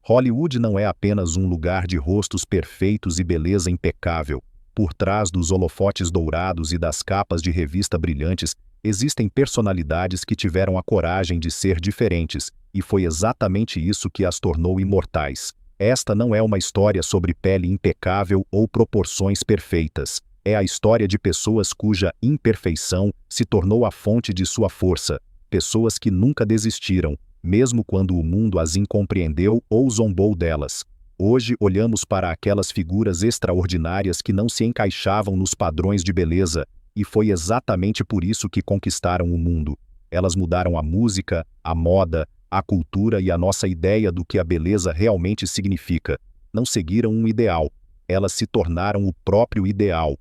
Hollywood não é apenas um lugar de rostos perfeitos e beleza impecável. Por trás dos holofotes dourados e das capas de revista brilhantes, existem personalidades que tiveram a coragem de ser diferentes, e foi exatamente isso que as tornou imortais. Esta não é uma história sobre pele impecável ou proporções perfeitas. É a história de pessoas cuja imperfeição se tornou a fonte de sua força. Pessoas que nunca desistiram, mesmo quando o mundo as incompreendeu ou zombou delas. Hoje olhamos para aquelas figuras extraordinárias que não se encaixavam nos padrões de beleza, e foi exatamente por isso que conquistaram o mundo. Elas mudaram a música, a moda, a cultura e a nossa ideia do que a beleza realmente significa. Não seguiram um ideal, elas se tornaram o próprio ideal.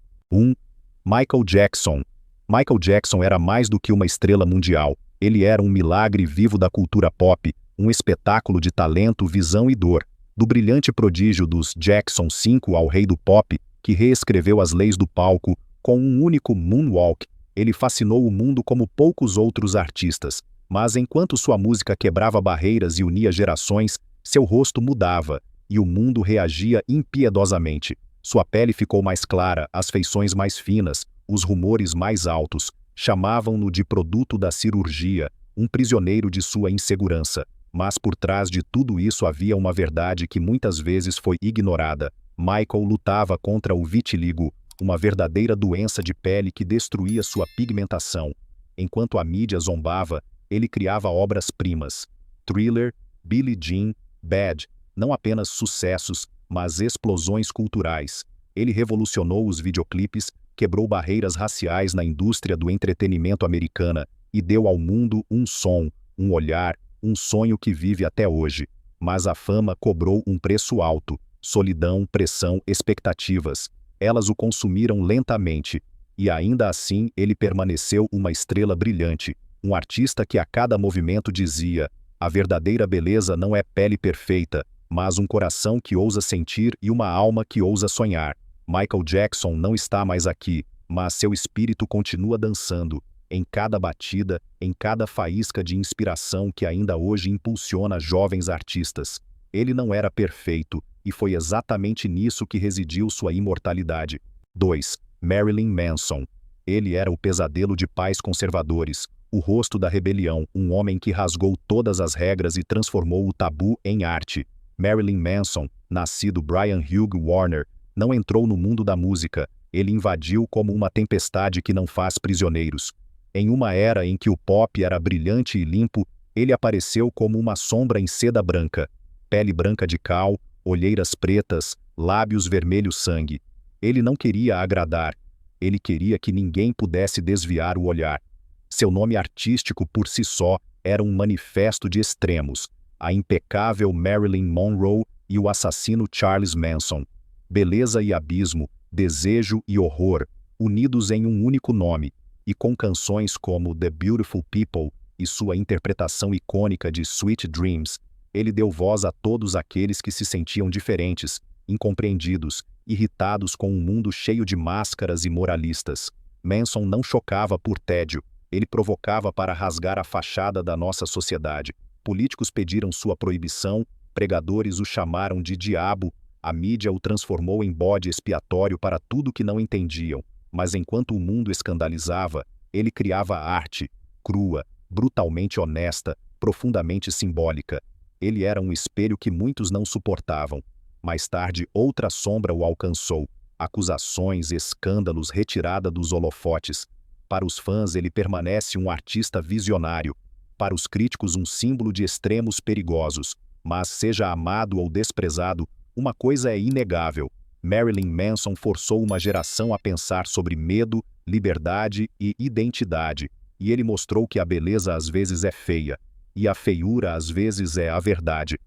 Michael Jackson. Michael Jackson era mais do que uma estrela mundial. Ele era um milagre vivo da cultura pop, um espetáculo de talento, visão e dor. Do brilhante prodígio dos Jackson 5 ao rei do pop, que reescreveu as leis do palco com um único moonwalk, ele fascinou o mundo como poucos outros artistas. Mas enquanto sua música quebrava barreiras e unia gerações, seu rosto mudava, e o mundo reagia impiedosamente. Sua pele ficou mais clara, as feições mais finas, os rumores mais altos. Chamavam-no de produto da cirurgia, um prisioneiro de sua insegurança. Mas por trás de tudo isso havia uma verdade que muitas vezes foi ignorada. Michael lutava contra o vitiligo, uma verdadeira doença de pele que destruía sua pigmentação. Enquanto a mídia zombava, ele criava obras-primas. Thriller, Billie Jean, Bad, não apenas sucessos, mas explosões culturais. Ele revolucionou os videoclipes, quebrou barreiras raciais na indústria do entretenimento americana e deu ao mundo um som, um olhar, um sonho que vive até hoje. Mas a fama cobrou um preço alto: solidão, pressão, expectativas. Elas o consumiram lentamente, e ainda assim ele permaneceu uma estrela brilhante, um artista que a cada movimento dizia: a verdadeira beleza não é pele perfeita, mas um coração que ousa sentir e uma alma que ousa sonhar. Michael Jackson não está mais aqui, mas seu espírito continua dançando, em cada batida, em cada faísca de inspiração que ainda hoje impulsiona jovens artistas. Ele não era perfeito, e foi exatamente nisso que residiu sua imortalidade. 2. Marilyn Manson. Ele era o pesadelo de pais conservadores, o rosto da rebelião, um homem que rasgou todas as regras e transformou o tabu em arte. Marilyn Manson, nascido Brian Hugh Warner, não entrou no mundo da música, ele invadiu como uma tempestade que não faz prisioneiros. Em uma era em que o pop era brilhante e limpo, ele apareceu como uma sombra em seda branca. Pele branca de cal, olheiras pretas, lábios vermelhos sangue. Ele não queria agradar, ele queria que ninguém pudesse desviar o olhar. Seu nome artístico por si só era um manifesto de extremos: a impecável Marilyn Monroe e o assassino Charles Manson. Beleza e abismo, desejo e horror, unidos em um único nome, e com canções como The Beautiful People e sua interpretação icônica de Sweet Dreams, ele deu voz a todos aqueles que se sentiam diferentes, incompreendidos, irritados com um mundo cheio de máscaras e moralistas. Manson não chocava por tédio, ele provocava para rasgar a fachada da nossa sociedade. Políticos pediram sua proibição, pregadores o chamaram de diabo, a mídia o transformou em bode expiatório para tudo que não entendiam. Mas enquanto o mundo escandalizava, ele criava arte, crua, brutalmente honesta, profundamente simbólica. Ele era um espelho que muitos não suportavam. Mais tarde, outra sombra o alcançou: acusações, escândalos, retirada dos holofotes. Para os fãs, ele permanece um artista visionário. Para os críticos, um símbolo de extremos perigosos. Mas seja amado ou desprezado, uma coisa é inegável: Marilyn Manson forçou uma geração a pensar sobre medo, liberdade e identidade. E ele mostrou que a beleza às vezes é feia, e a feiura às vezes é a verdade.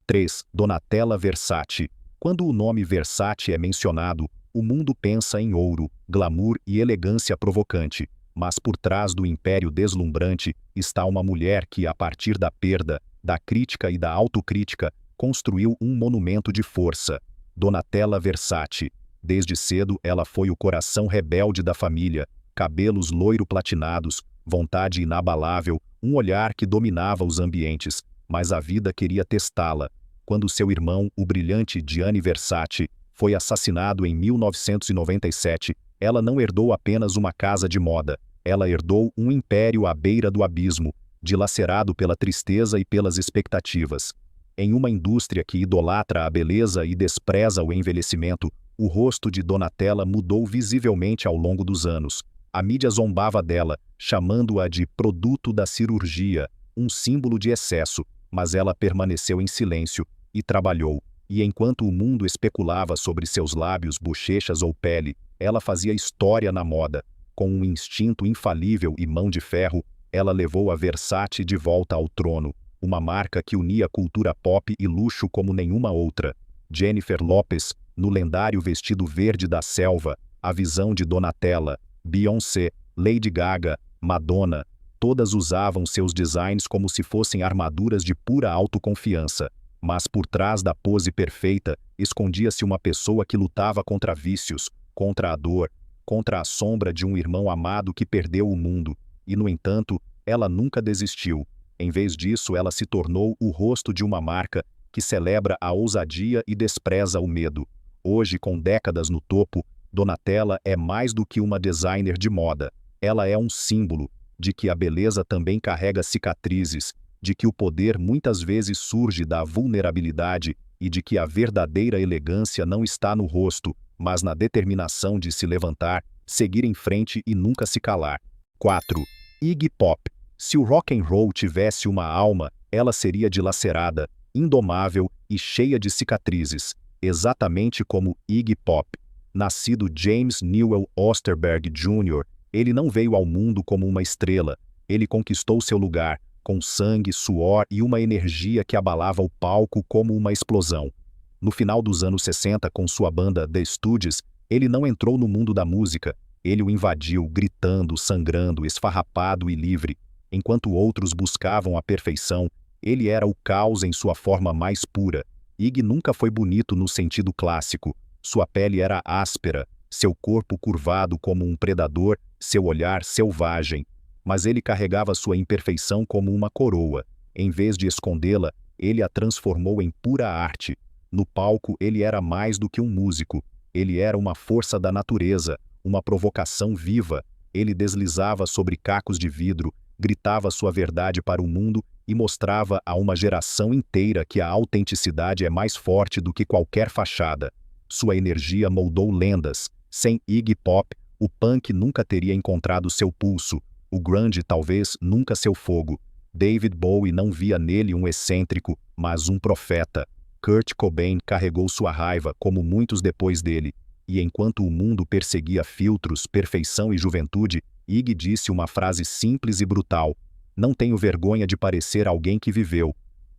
3. Donatella Versace. Quando o nome Versace é mencionado, o mundo pensa em ouro, glamour e elegância provocante. Mas por trás do império deslumbrante está uma mulher que, a partir da perda, da crítica e da autocrítica, construiu um monumento de força. Donatella Versace. Desde cedo ela foi o coração rebelde da família, cabelos loiro-platinados, vontade inabalável, um olhar que dominava os ambientes, mas a vida queria testá-la. quando seu irmão, o brilhante Gianni Versace, foi assassinado em 1997, ela não herdou apenas uma casa de moda, ela herdou um império à beira do abismo, dilacerado pela tristeza e pelas expectativas. Em uma indústria que idolatra a beleza e despreza o envelhecimento, o rosto de Donatella mudou visivelmente ao longo dos anos. A mídia zombava dela, chamando-a de produto da cirurgia, um símbolo de excesso, mas ela permaneceu em silêncio e trabalhou. E enquanto o mundo especulava sobre seus lábios, bochechas ou pele, ela fazia história na moda. Com um instinto infalível e mão de ferro, ela levou a Versace de volta ao trono, uma marca que unia cultura pop e luxo como nenhuma outra. Jennifer Lopez, no lendário vestido verde da selva, a visão de Donatella, Beyoncé, Lady Gaga, Madonna, todas usavam seus designs como se fossem armaduras de pura autoconfiança. Mas por trás da pose perfeita, escondia-se uma pessoa que lutava contra vícios, contra a dor, contra a sombra de um irmão amado que perdeu o mundo. E, no entanto, ela nunca desistiu. Em vez disso, ela se tornou o rosto de uma marca que celebra a ousadia e despreza o medo. Hoje, com décadas no topo, Donatella é mais do que uma designer de moda. Ela é um símbolo de que a beleza também carrega cicatrizes, de que o poder muitas vezes surge da vulnerabilidade e de que a verdadeira elegância não está no rosto, mas na determinação de se levantar, seguir em frente e nunca se calar. 4. Iggy Pop. Se o rock and roll tivesse uma alma, ela seria dilacerada, indomável e cheia de cicatrizes, exatamente como Iggy Pop. Nascido James Newell Osterberg Jr., ele não veio ao mundo como uma estrela, ele conquistou seu lugar, com sangue, suor e uma energia que abalava o palco como uma explosão. No final dos anos 60, com sua banda The Stooges, ele não entrou no mundo da música, ele o invadiu, gritando, sangrando, esfarrapado e livre. Enquanto outros buscavam a perfeição, ele era o caos em sua forma mais pura. Iggy nunca foi bonito no sentido clássico. Sua pele era áspera, seu corpo curvado como um predador, seu olhar selvagem. Mas ele carregava sua imperfeição como uma coroa. Em vez de escondê-la, ele a transformou em pura arte. No palco, ele era mais do que um músico. Ele era uma força da natureza, uma provocação viva. Ele deslizava sobre cacos de vidro, gritava sua verdade para o mundo e mostrava a uma geração inteira que a autenticidade é mais forte do que qualquer fachada. Sua energia moldou lendas. Sem Iggy Pop, o punk nunca teria encontrado seu pulso. O grunge talvez nunca seu fogo. David Bowie não via nele um excêntrico, mas um profeta. Kurt Cobain carregou sua raiva, como muitos depois dele. E enquanto o mundo perseguia filtros, perfeição e juventude, Iggy disse uma frase simples e brutal: "Não tenho vergonha de parecer alguém que viveu."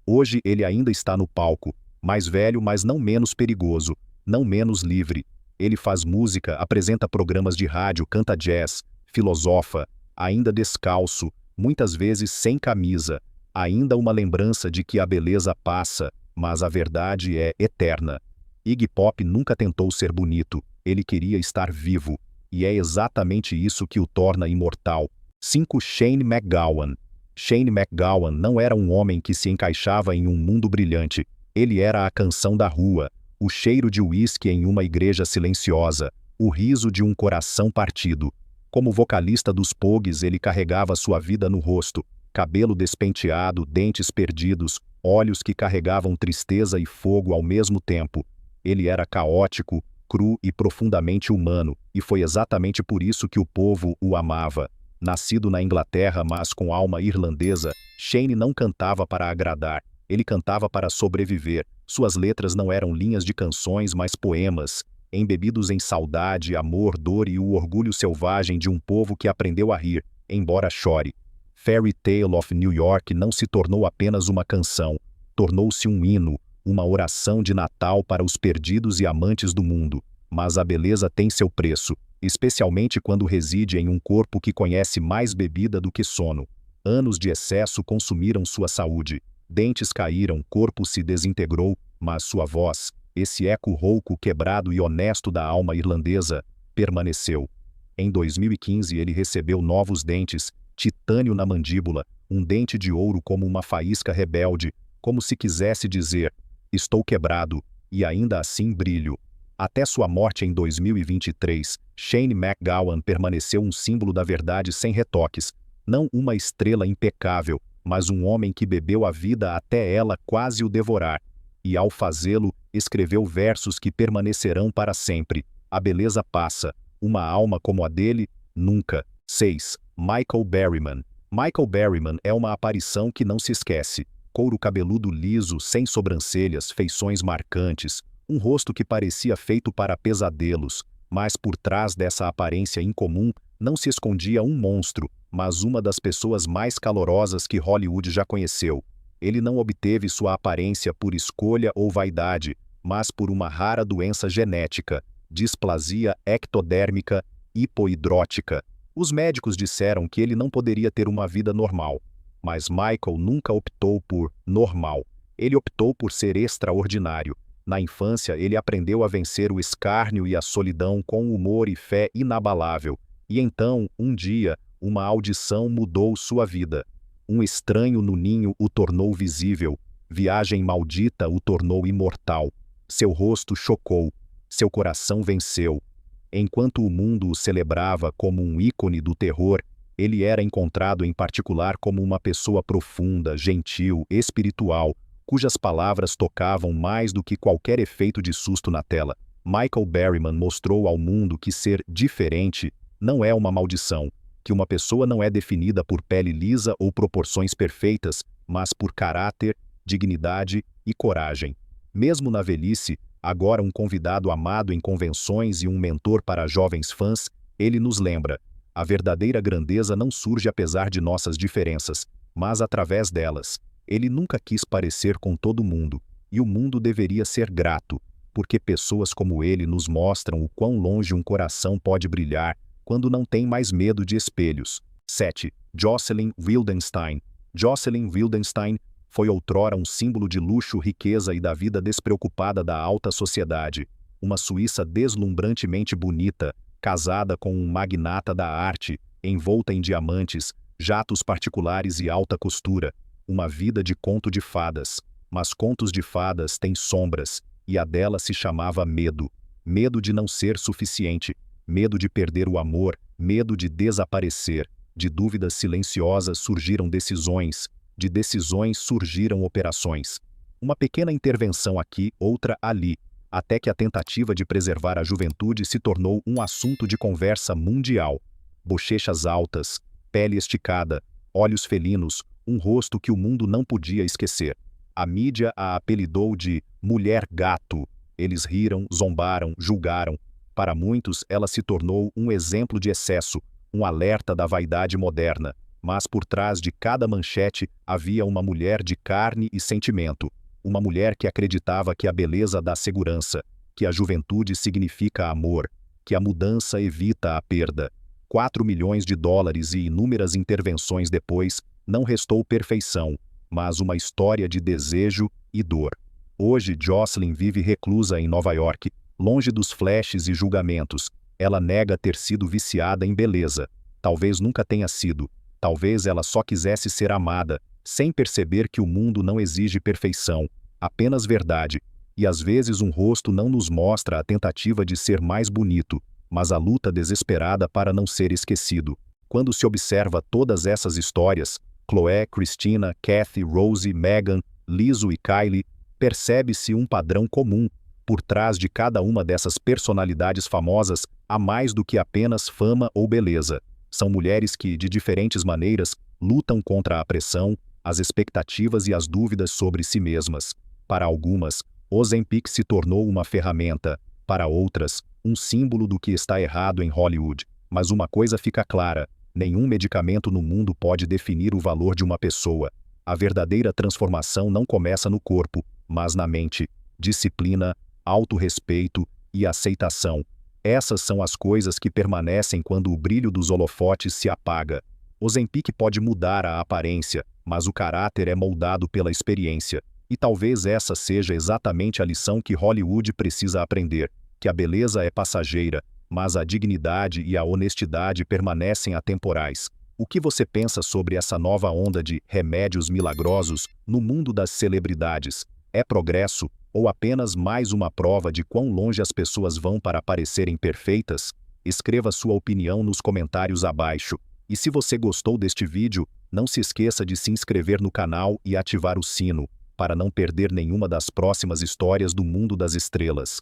Hoje ele ainda está no palco, mais velho, mas não menos perigoso, não menos livre. Ele faz música, apresenta programas de rádio, canta jazz, filosofa, ainda descalço, muitas vezes sem camisa, ainda uma lembrança de que a beleza passa, mas a verdade é eterna. Iggy Pop nunca tentou ser bonito, ele queria estar vivo, e é exatamente isso que o torna imortal. 5. Shane MacGowan. Shane MacGowan não era um homem que se encaixava em um mundo brilhante, ele era a canção da rua, o cheiro de uísque em uma igreja silenciosa, o riso de um coração partido. Como vocalista dos Pogues, ele carregava sua vida no rosto, cabelo despenteado, dentes perdidos, olhos que carregavam tristeza e fogo ao mesmo tempo. Ele era caótico, cru e profundamente humano, e foi exatamente por isso que o povo o amava. Nascido na Inglaterra, mas com alma irlandesa, Shane não cantava para agradar, ele cantava para sobreviver. Suas letras não eram linhas de canções, mas poemas, embebidos em saudade, amor, dor e o orgulho selvagem de um povo que aprendeu a rir, embora chore. Fairy Tale of New York não se tornou apenas uma canção, tornou-se um hino, uma oração de Natal para os perdidos e amantes do mundo. Mas a beleza tem seu preço, especialmente quando reside em um corpo que conhece mais bebida do que sono. Anos de excesso consumiram sua saúde, dentes caíram, corpo se desintegrou, mas sua voz, esse eco rouco, quebrado e honesto da alma irlandesa, permaneceu. Em 2015 ele recebeu novos dentes, titânio na mandíbula, um dente de ouro como uma faísca rebelde, como se quisesse dizer: estou quebrado, e ainda assim brilho. Até sua morte em 2023, Shane MacGowan permaneceu um símbolo da verdade sem retoques, não uma estrela impecável, mas um homem que bebeu a vida até ela quase o devorar. E ao fazê-lo, escreveu versos que permanecerão para sempre. A beleza passa, uma alma como a dele, nunca. 6. Michael Berryman. Michael Berryman é uma aparição que não se esquece. Couro cabeludo liso, sem sobrancelhas, feições marcantes, um rosto que parecia feito para pesadelos, mas por trás dessa aparência incomum não se escondia um monstro, mas uma das pessoas mais calorosas que Hollywood já conheceu. Ele não obteve sua aparência por escolha ou vaidade, mas por uma rara doença genética, displasia ectodérmica hipoidrótica. Os médicos disseram que ele não poderia ter uma vida normal. Mas Michael nunca optou por normal. Ele optou por ser extraordinário. Na infância, ele aprendeu a vencer o escárnio e a solidão com humor e fé inabalável. E então, um dia, uma audição mudou sua vida. Um estranho no ninho o tornou visível. Viagem maldita o tornou imortal. Seu rosto chocou. Seu coração venceu. Enquanto o mundo o celebrava como um ícone do terror, ele era encontrado em particular como uma pessoa profunda, gentil, espiritual, cujas palavras tocavam mais do que qualquer efeito de susto na tela. Michael Berryman mostrou ao mundo que ser diferente não é uma maldição, que uma pessoa não é definida por pele lisa ou proporções perfeitas, mas por caráter, dignidade e coragem. Mesmo na velhice, agora um convidado amado em convenções e um mentor para jovens fãs, ele nos lembra: a verdadeira grandeza não surge apesar de nossas diferenças, mas através delas. Ele nunca quis parecer com todo mundo, e o mundo deveria ser grato, porque pessoas como ele nos mostram o quão longe um coração pode brilhar quando não tem mais medo de espelhos. 7. Jocelyn Wildenstein. Jocelyn Wildenstein foi outrora um símbolo de luxo, riqueza e da vida despreocupada da alta sociedade. Uma suíça deslumbrantemente bonita, casada com um magnata da arte, envolta em diamantes, jatos particulares e alta costura. Uma vida de conto de fadas. Mas contos de fadas têm sombras, e a dela se chamava medo. Medo de não ser suficiente, medo de perder o amor, medo de desaparecer. De dúvidas silenciosas surgiram decisões, de decisões surgiram operações. Uma pequena intervenção aqui, outra ali, até que a tentativa de preservar a juventude se tornou um assunto de conversa mundial. Bochechas altas, pele esticada, olhos felinos, um rosto que o mundo não podia esquecer. A mídia a apelidou de Mulher Gato. Eles riram, zombaram, julgaram. Para muitos, ela se tornou um exemplo de excesso, um alerta da vaidade moderna. Mas por trás de cada manchete havia uma mulher de carne e sentimento. Uma mulher que acreditava que a beleza dá segurança, que a juventude significa amor, que a mudança evita a perda. 4 milhões de dólares e inúmeras intervenções depois, não restou perfeição, mas uma história de desejo e dor. Hoje, Jocelyn vive reclusa em Nova York, longe dos flashes e julgamentos. Ela nega ter sido viciada em beleza. Talvez nunca tenha sido. Talvez ela só quisesse ser amada, sem perceber que o mundo não exige perfeição, apenas verdade. E às vezes um rosto não nos mostra a tentativa de ser mais bonito, mas a luta desesperada para não ser esquecido. Quando se observa todas essas histórias, Chloe, Christina, Kathy, Rosie, Meghan, Lizzo e Kylie, percebe-se um padrão comum. Por trás de cada uma dessas personalidades famosas, há mais do que apenas fama ou beleza. São mulheres que, de diferentes maneiras, lutam contra a pressão, as expectativas e as dúvidas sobre si mesmas. Para algumas, Ozempic se tornou uma ferramenta. Para outras, um símbolo do que está errado em Hollywood. Mas uma coisa fica clara: nenhum medicamento no mundo pode definir o valor de uma pessoa. A verdadeira transformação não começa no corpo, mas na mente. Disciplina, autorrespeito e aceitação. Essas são as coisas que permanecem quando o brilho dos holofotes se apaga. Ozempic pode mudar a aparência, mas o caráter é moldado pela experiência. E talvez essa seja exatamente a lição que Hollywood precisa aprender, que a beleza é passageira, mas a dignidade e a honestidade permanecem atemporais. O que você pensa sobre essa nova onda de remédios milagrosos no mundo das celebridades? É progresso Ou apenas mais uma prova de quão longe as pessoas vão para parecerem perfeitas? Escreva sua opinião nos comentários abaixo. E se você gostou deste vídeo, não se esqueça de se inscrever no canal e ativar o sino, para não perder nenhuma das próximas histórias do mundo das estrelas.